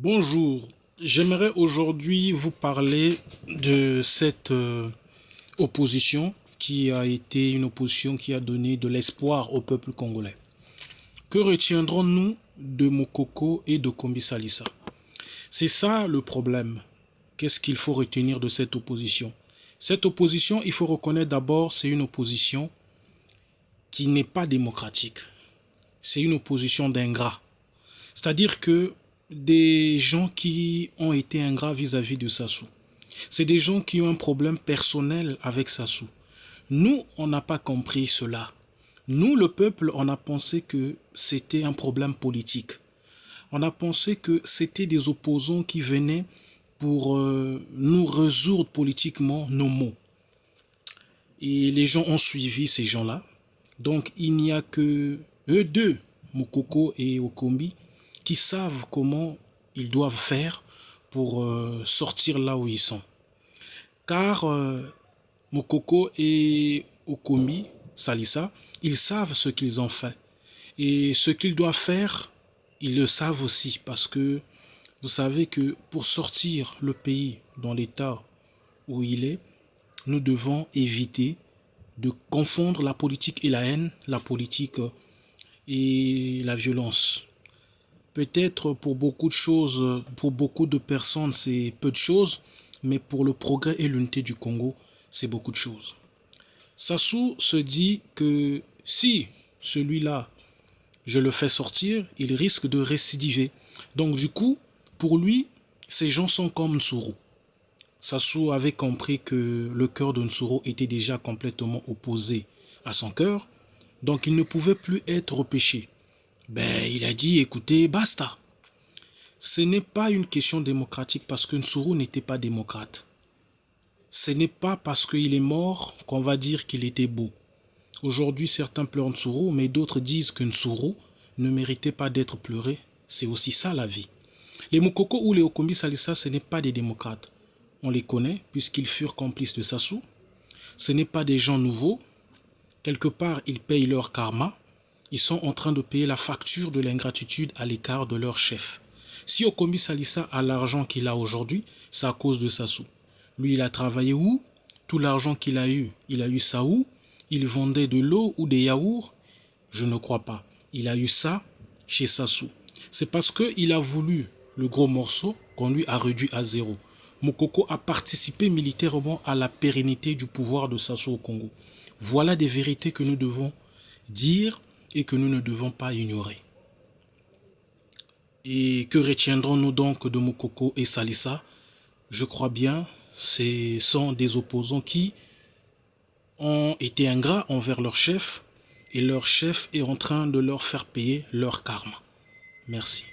Bonjour, j'aimerais aujourd'hui vous parler de cette opposition qui a été une opposition qui a donné de l'espoir au peuple congolais. Que retiendrons-nous de Moukoko et de Kombi Salissa? C'est ça le problème. Qu'est-ce qu'il faut retenir de cette opposition? Cette opposition, il faut reconnaître d'abord, c'est une opposition qui n'est pas démocratique. C'est une opposition d'ingrats. C'est-à-dire que des gens qui ont été ingrats vis-à-vis de Sassou. C'est des gens qui ont un problème personnel avec Sassou. Nous, on n'a pas compris cela. Nous, le peuple, on a pensé que c'était un problème politique. On a pensé que c'était des opposants qui venaient pour nous résoudre politiquement nos maux. Et les gens ont suivi ces gens-là. Donc, il n'y a que eux deux, Moukoko et Okombi, qui savent comment ils doivent faire pour sortir là où ils sont. Car Moukoko et Okombi Salissa, ils savent ce qu'ils ont fait. Et ce qu'ils doivent faire, ils le savent aussi. Parce que vous savez que pour sortir le pays dans l'état où il est, nous devons éviter de confondre la politique et la haine, la politique et la violence. Peut-être pour beaucoup de choses, pour beaucoup de personnes, c'est peu de choses, mais pour le progrès et l'unité du Congo, c'est beaucoup de choses. Sassou se dit que si celui-là, je le fais sortir, il risque de récidiver. Donc du coup, pour lui, ces gens sont comme Nsuru. Sassou avait compris que le cœur de Nsuru était déjà complètement opposé à son cœur, donc il ne pouvait plus être repêché. Il a dit, écoutez, basta. Ce n'est pas une question démocratique parce que Nsuru n'était pas démocrate. Ce n'est pas parce qu'il est mort qu'on va dire qu'il était beau. Aujourd'hui, certains pleurent Nsuru, mais d'autres disent que Nsuru ne méritait pas d'être pleuré. C'est aussi ça la vie. Les Moukoko ou les Okombi Salissa, ce n'est pas des démocrates. On les connaît puisqu'ils furent complices de Sassou. Ce n'est pas des gens nouveaux. Quelque part, ils payent leur karma. Ils sont en train de payer la facture de l'ingratitude à l'écart de leur chef. Si Okombi Salissa a l'argent qu'il a aujourd'hui, c'est à cause de Sassou. Lui, il a travaillé où? Tout l'argent qu'il a eu, il a eu ça où? Il vendait de l'eau ou des yaourts? Je ne crois pas. Il a eu ça chez Sassou. C'est parce qu'il a voulu le gros morceau qu'on lui a réduit à zéro. Moukoko a participé militairement à la pérennité du pouvoir de Sassou au Congo. Voilà des vérités que nous devons dire et que nous ne devons pas ignorer. Et que retiendrons-nous donc de Moukoko et Salissa? Je crois bien, ce sont des opposants qui ont été ingrats envers leur chef et leur chef est en train de leur faire payer leur karma. Merci.